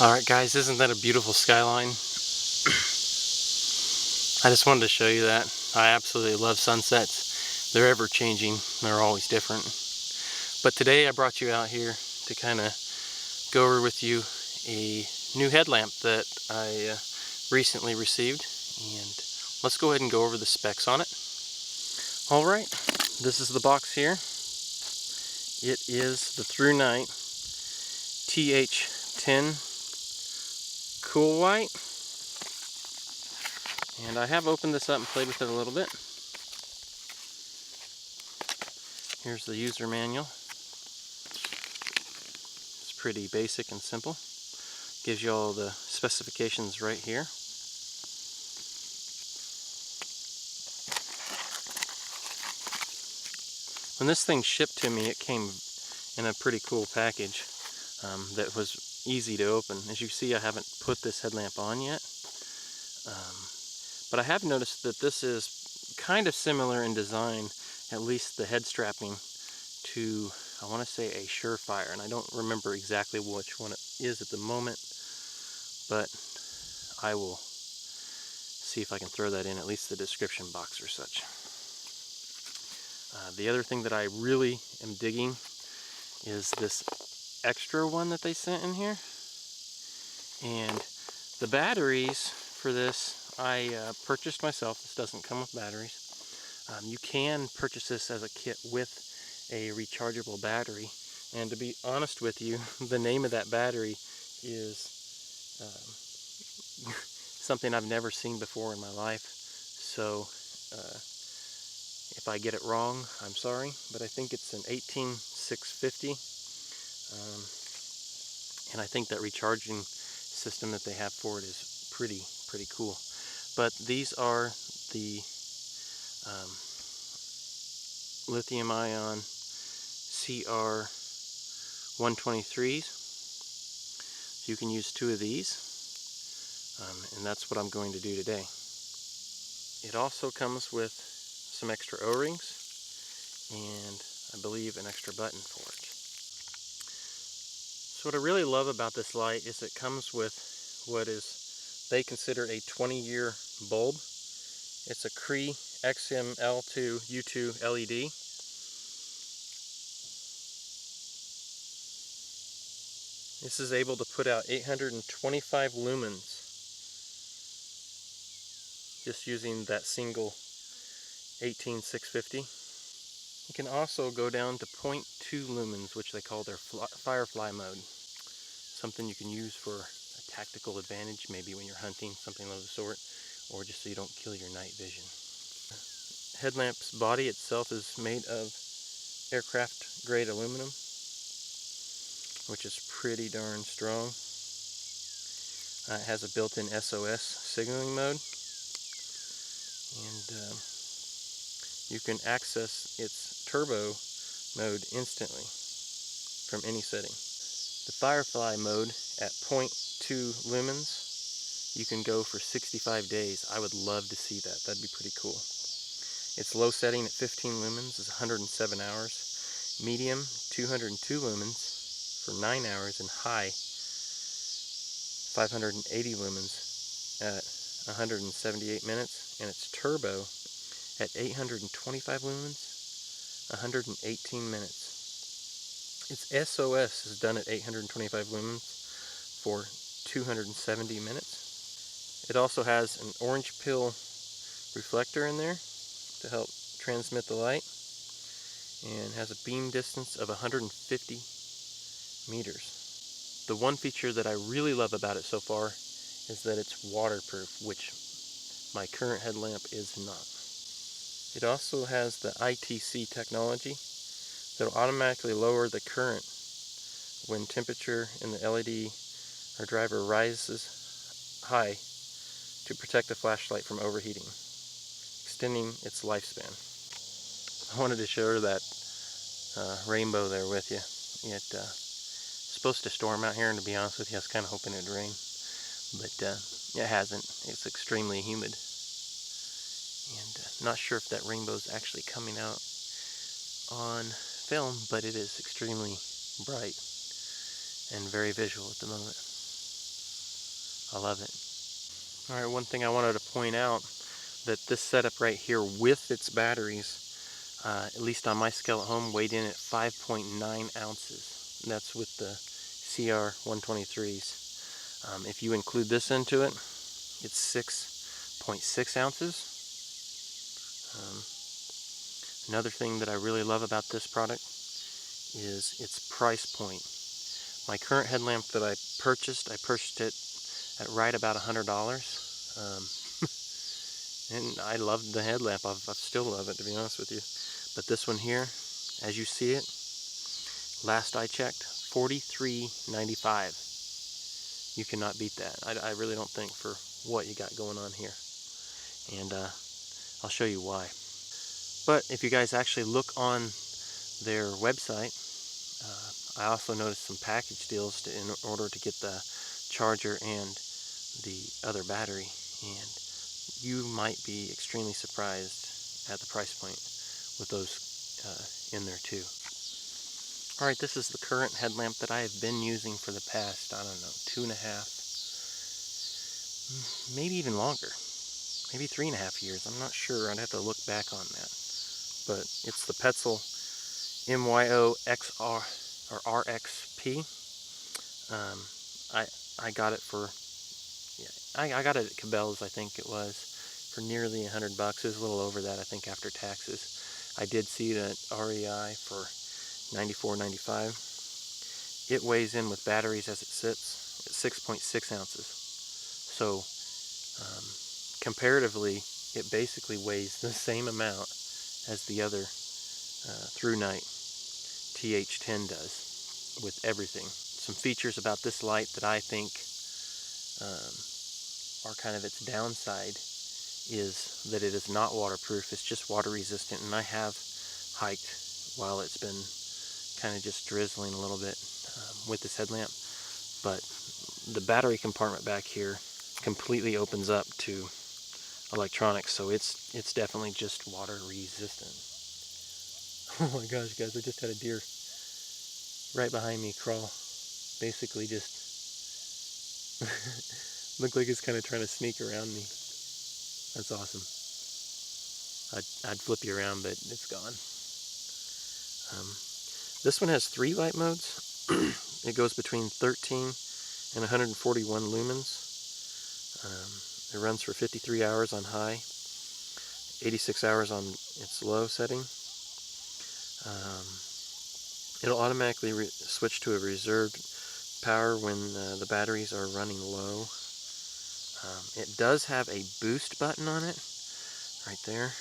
Alright guys, isn't that a beautiful skyline? I just wanted to show you that. I absolutely love sunsets. They're ever changing, they're always different. But today I brought you out here to kind of go over with you a new headlamp that I recently received. And let's go ahead and go over the specs on it. Alright, this is the box here. It is the THRUNITE TH10 Cool White. And I have opened this up and played with it a little bit. Here's the user manual. It's pretty basic and simple. Gives you all the specifications right here. When this thing shipped to me, it came in a pretty cool package that was easy to open. As you see, I haven't put this headlamp on yet. But I have noticed that this is kind of similar in design, at least the head strapping, to, I want to say, a Surefire, and I don't remember exactly which one it is at the moment, but I will see if I can throw that in at least the description box or such. The other thing that I really am digging is this extra one that they sent in here, and the batteries for this I purchased myself. This doesn't come with batteries. You can purchase this as a kit with a rechargeable battery, and to be honest with you, the name of that battery is something I've never seen before in my life, so if I get it wrong, I'm sorry, but I think it's an 18650, and I think that recharging system that they have for it is pretty cool. But these are the lithium-ion CR123s. You can use 2 of these, and that's what I'm going to do today. It also comes with some extra O-rings and I believe an extra button for it. So what I really love about this light is it comes with what is they consider a 20-year bulb. It's a Cree XML2 U2 LED. This is able to put out 825 lumens just using that single 18650. You can also go down to 0.2 lumens, which they call their firefly mode. Something you can use for a tactical advantage, maybe when you're hunting, something of the sort, or just so you don't kill your night vision. Headlamp's body itself is made of aircraft grade aluminum, which is pretty darn strong. It has a built-in SOS signaling mode, and you can access its turbo mode instantly from any setting. The firefly mode at 0.2 lumens, you can go for 65 days. I would love to see that. That'd be pretty cool. Its low setting at 15 lumens is 107 hours. Medium, 202 lumens for 9 hours, and high, 580 lumens at 178 minutes. And its turbo at 825 lumens, 118 minutes. Its SOS is done at 825 lumens for 270 minutes. It also has an orange pill reflector in there to help transmit the light, and has a beam distance of 150 meters. The one feature that I really love about it so far is that it's waterproof, which my current headlamp is not. It also has the ITC technology that will automatically lower the current when temperature in the LED or driver rises high to protect the flashlight from overheating, extending its lifespan. I wanted to show her that rainbow there with you. It's supposed to storm out here, and to be honest with you, I was kind of hoping it'd rain, but it hasn't. It's extremely humid, and not sure if that rainbow is actually coming out on film, but it is extremely bright and very visual at the moment. I love it. Alright, one thing I wanted to point out, that this setup right here with its batteries, at least on my scale at home, weighed in at 5.9 ounces. And that's with the CR123s. If you include this into it, it's 6.6 ounces. Another thing that I really love about this product is its price point. My current headlamp that I purchased it at right about $100. And I loved the headlamp. I still love it, to be honest with you. But this one here, as you see it, last I checked, $43.95. You cannot beat that. I really don't think, for what you got going on here. And I'll show you why. But if you guys actually look on their website, I also noticed some package deals in order to get the charger and the other battery. And you might be extremely surprised at the price point with those in there too. Alright, this is the current headlamp that I have been using for the past, I don't know, 2.5, maybe even longer. Maybe 3.5 years. I'm not sure. I'd have to look back on that. But it's the Petzl MYO XR or RXP. I got it for, I got it at Cabela's, I think it was, for nearly $100. It was a little over that, I think, after taxes. I did see it at REI for $94.95. It weighs in with batteries as it sits at 6.6 ounces. So comparatively, it basically weighs the same amount as the other THRUNITE TH10 does with everything. Some features about this light that I think are kind of its downside is that it is not waterproof. It's just water resistant, and I have hiked while it's been kind of just drizzling a little bit with this headlamp. But the battery compartment back here completely opens up to electronics, so it's definitely just water resistant. Oh my gosh, guys, I just had a deer right behind me crawl. Basically just looked like it's kind of trying to sneak around me. That's awesome. I'd flip you around, but it's gone. This one has 3 light modes. It goes between 13 and 141 lumens. It runs for 53 hours on high, 86 hours on its low setting. It'll automatically switch to a reserved power when the batteries are running low. It does have a boost button on it, right there,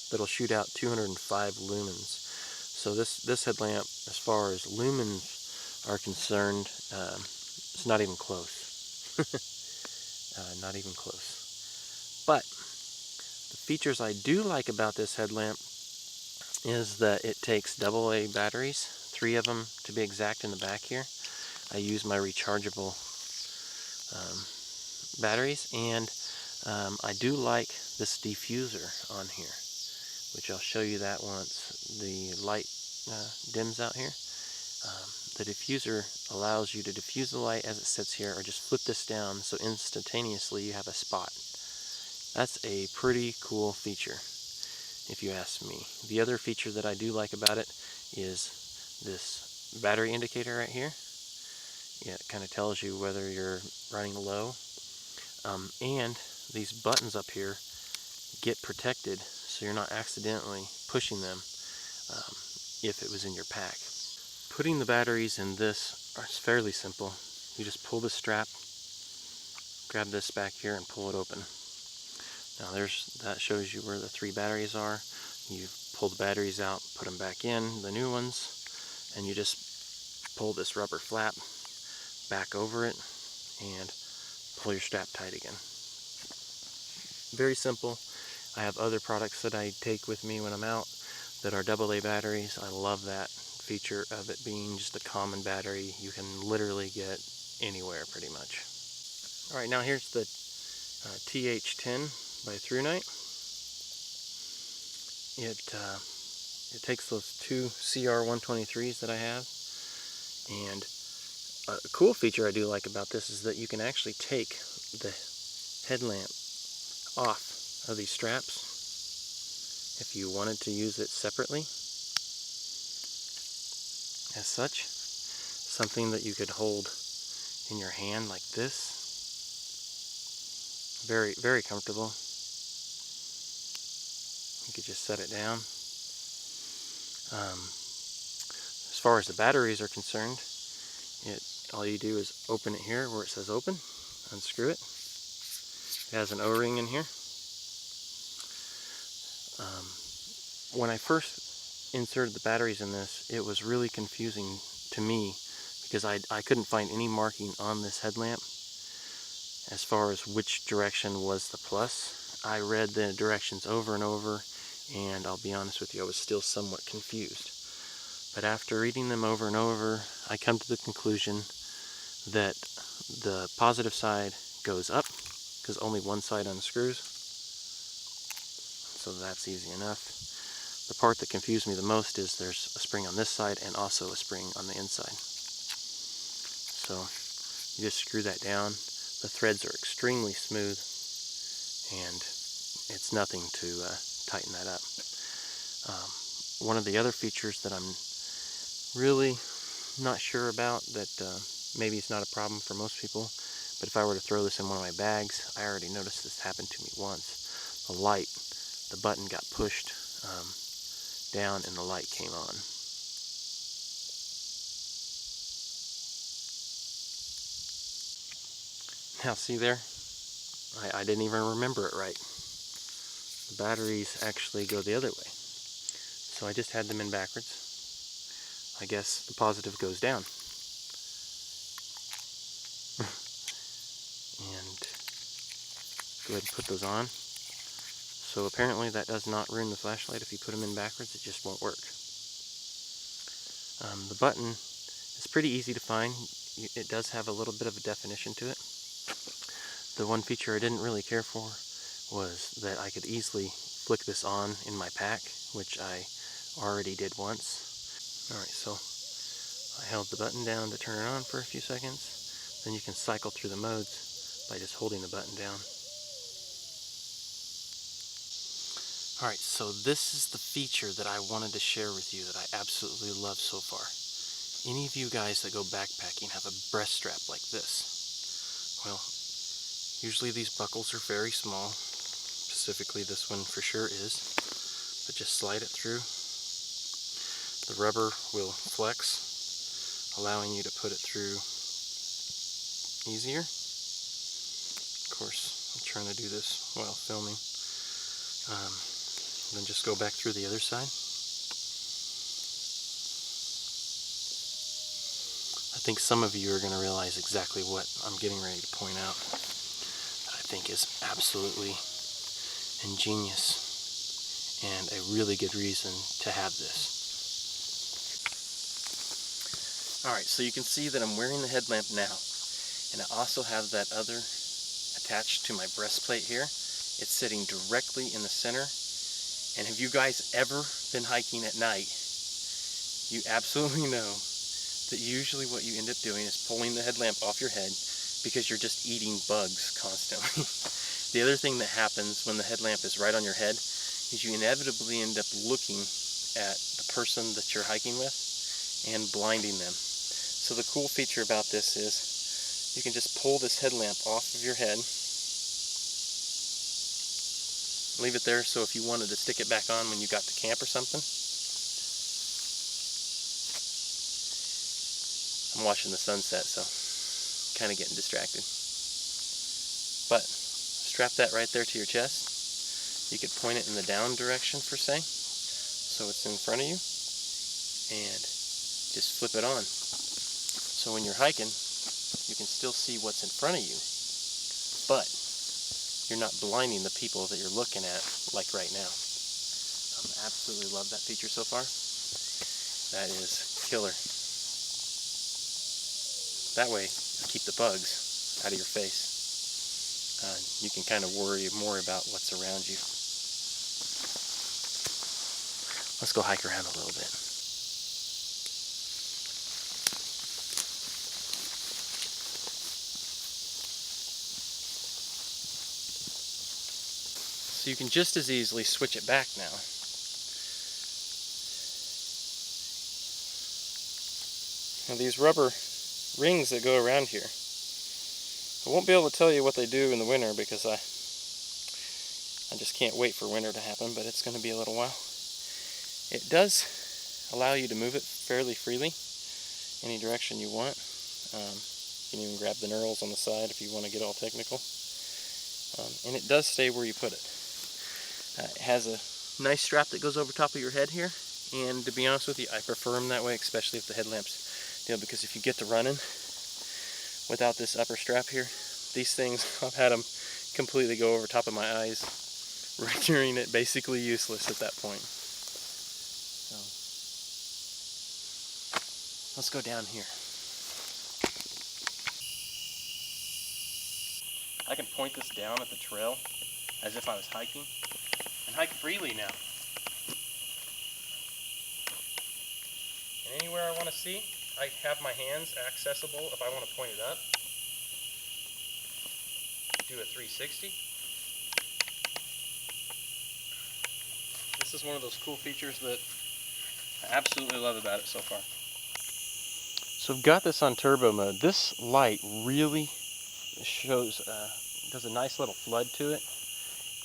that'll shoot out 205 lumens. So this headlamp, as far as lumens are concerned, it's not even close. Not even close. But the features I do like about this headlamp is that it takes AA batteries, 3 of them to be exact in the back here. I use my rechargeable batteries, and I do like this diffuser on here, which I'll show you that once the light dims out here. The diffuser allows you to diffuse the light as it sits here, or just flip this down so instantaneously you have a spot. That's a pretty cool feature, if you ask me. The other feature that I do like about it is this battery indicator right here. Yeah, it kind of tells you whether you're running low. And these buttons up here get protected so you're not accidentally pushing them if it was in your pack. Putting the batteries in this is fairly simple. You just pull the strap, grab this back here, and pull it open. Now that shows you where the 3 batteries are. You pull the batteries out, put them back in, the new ones, and you just pull this rubber flap back over it and pull your strap tight again. Very simple. I have other products that I take with me when I'm out that are AA batteries. I love that feature of it being just a common battery you can literally get anywhere pretty much. Alright, now here's the TH10 by THRUNITE. It takes those 2 CR123s that I have, and a cool feature I do like about this is that you can actually take the headlamp off of these straps if you wanted to use it separately as such. Something that you could hold in your hand like this. Very, very comfortable. You could just set it down. As far as the batteries are concerned, all you do is open it here where it says open, unscrew it. It has an O-ring in here. When I first inserted the batteries in this, it was really confusing to me because I couldn't find any marking on this headlamp as far as which direction was the plus. I read the directions over and over, and I'll be honest with you, I was still somewhat confused. But after reading them over and over, I come to the conclusion that the positive side goes up because only one side unscrews. So that's easy enough. The part that confused me the most is there's a spring on this side and also a spring on the inside. So you just screw that down. The threads are extremely smooth, and it's nothing to tighten that up. One of the other features that I'm really not sure about, that maybe it's not a problem for most people, but if I were to throw this in one of my bags, I already noticed this happened to me once. The button got pushed down and the light came on. Now see there? I didn't even remember it right. The batteries actually go the other way. So I just had them in backwards. I guess the positive goes down. And go ahead and put those on. So apparently that does not ruin the flashlight if you put them in backwards, it just won't work. The button is pretty easy to find. It does have a little bit of a definition to it. The one feature I didn't really care for was that I could easily flick this on in my pack, which I already did once. Alright, so I held the button down to turn it on for a few seconds. Then you can cycle through the modes by just holding the button down. Alright, so this is the feature that I wanted to share with you that I absolutely love so far. Any of you guys that go backpacking have a breast strap like this. Well, usually these buckles are very small. Specifically this one for sure is. But just slide it through. The rubber will flex, allowing you to put it through easier. Of course, I'm trying to do this while filming. Then just go back through the other side. I think some of you are going to realize exactly what I'm getting ready to point out that I think is absolutely ingenious and a really good reason to have this. Alright, so you can see that I'm wearing the headlamp now, and I also have that other attached to my breastplate here. It's sitting directly in the center. And have you guys ever been hiking at night? You absolutely know that usually what you end up doing is pulling the headlamp off your head because you're just eating bugs constantly. The other thing that happens when the headlamp is right on your head is you inevitably end up looking at the person that you're hiking with and blinding them. So the cool feature about this is you can just pull this headlamp off of your head, leave it there so if you wanted to stick it back on when you got to camp or something. I'm watching the sunset, so kind of getting distracted. But strap that right there to your chest. You could point it in the down direction for say, so it's in front of you, and just flip it on. So when you're hiking, you can still see what's in front of you, but you're not blinding the people that you're looking at like right now. Absolutely love that feature so far. That is killer. That way, you keep the bugs out of your face. You can kind of worry more about what's around you. Let's go hike around a little bit. So you can just as easily switch it back now. Now these rubber rings that go around here, I won't be able to tell you what they do in the winter because I just can't wait for winter to happen, but it's going to be a little while. It does allow you to move it fairly freely, any direction you want. You can even grab the knurls on the side if you want to get all technical. And it does stay where you put it. It has a nice strap that goes over top of your head here, and to be honest with you, I prefer them that way, especially if the headlamps, because if you get to running without this upper strap here, these things, I've had them completely go over top of my eyes, rendering it basically useless at that point. So, let's go down here. I can point this down at the trail as if I was hiking, and hike freely now. And anywhere I want to see, I have my hands accessible if I want to point it up. Do a 360. This is one of those cool features that I absolutely love about it so far. So I've got this on turbo mode. This light really shows, does a nice little flood to it.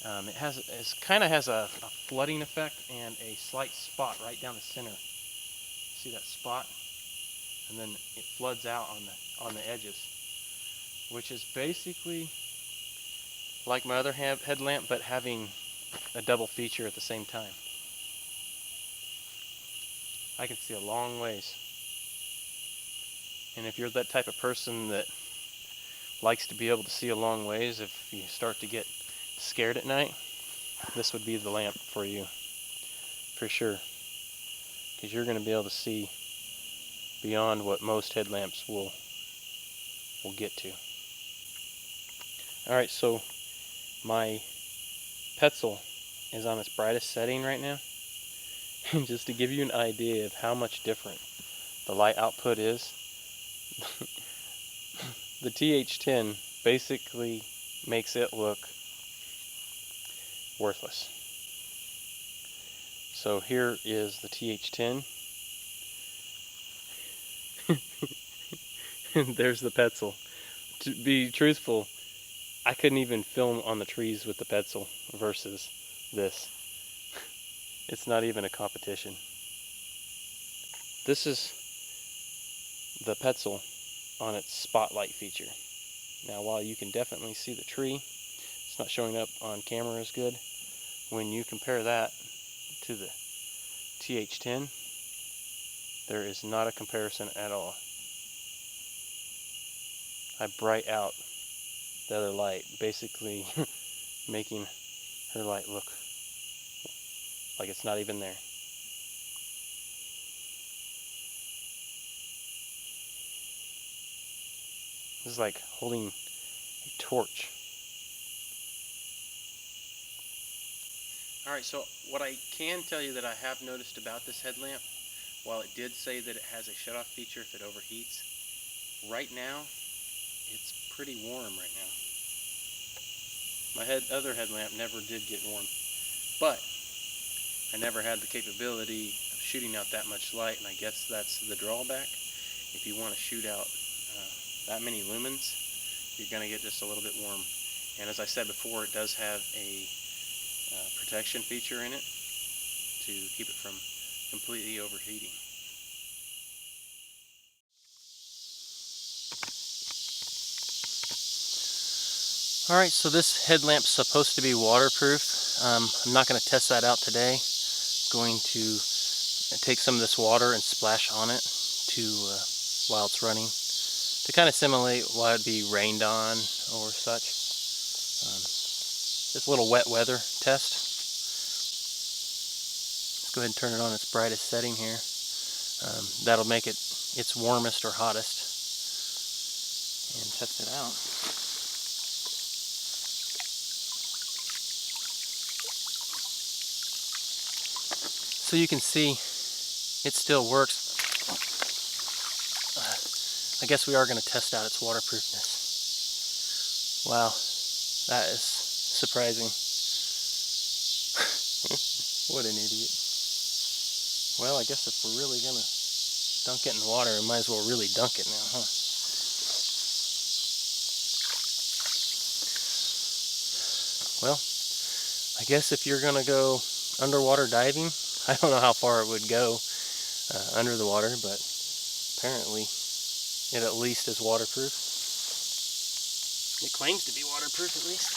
It kind of has a flooding effect and a slight spot right down the center. See that spot? And then it floods out on the edges, which is basically like my other headlamp, but having a double feature at the same time. I can see a long ways. And if you're that type of person that likes to be able to see a long ways, if you start to get scared at night, this would be the lamp for you, for sure. Because you're going to be able to see beyond what most headlamps will get to. Alright, so my Petzl is on its brightest setting right now. And just to give you an idea of how much different the light output is, the TH10 basically makes it look worthless. So here is the TH10. And there's the Petzl. To be truthful, I couldn't even film on the trees with the Petzl versus this. It's not even a competition. This is the Petzl on its spotlight feature. Now while you can definitely see the tree, it's not showing up on camera as good. When you compare that to the TH10, there is not a comparison at all. I bright out the other light, basically making her light look like it's not even there. This is like holding a torch. Alright, so what I can tell you that I have noticed about this headlamp, while it did say that it has a shutoff feature if it overheats, right now it's pretty warm right now. My other headlamp never did get warm, but I never had the capability of shooting out that much light, and I guess that's the drawback. If you want to shoot out that many lumens, you're going to get just a little bit warm. And as I said before, it does have a protection feature in it to keep it from completely overheating. Alright, so this headlamp's supposed to be waterproof. I'm not going to test that out today. I'm going to take some of this water and splash on it while it's running, to kind of simulate why it'd be rained on or such. Just a little wet weather test. Let's go ahead and turn it on its brightest setting here. That'll make it its warmest or hottest. And test it out. So you can see it still works. I guess we are going to test out its waterproofness. Wow, that is surprising. What an idiot. Well, I guess if we're really gonna dunk it in water, we might as well really dunk it now, huh? Well, I guess if you're gonna go underwater diving, I don't know how far it would go under the water, but apparently it at least is waterproof. It claims to be waterproof at least.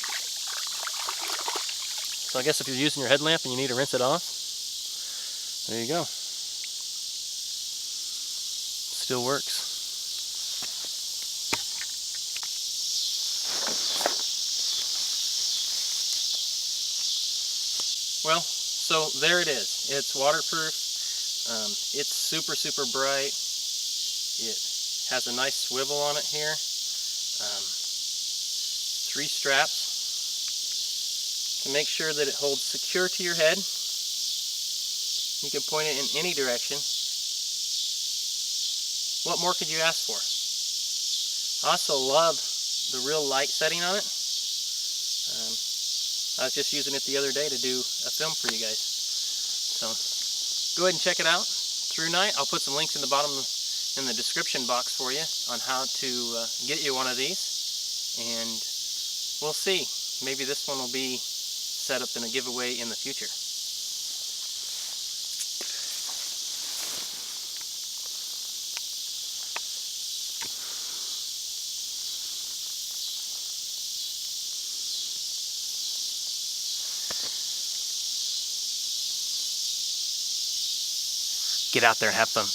So I guess if you're using your headlamp and you need to rinse it off, there you go. Still works. Well, so there it is. It's waterproof. It's super, super bright. It has a nice swivel on it here. 3 straps to make sure that it holds secure to your head. You can point it in any direction. What more could you ask for? I also love the real light setting on it. I was just using it the other day to do a film for you guys. So go ahead and check it out. THRUNITE. I'll put some links in the bottom in the description box for you on how to get you one of these. And we'll see. Maybe this one will be set up in a giveaway in the future. Get out there and have fun.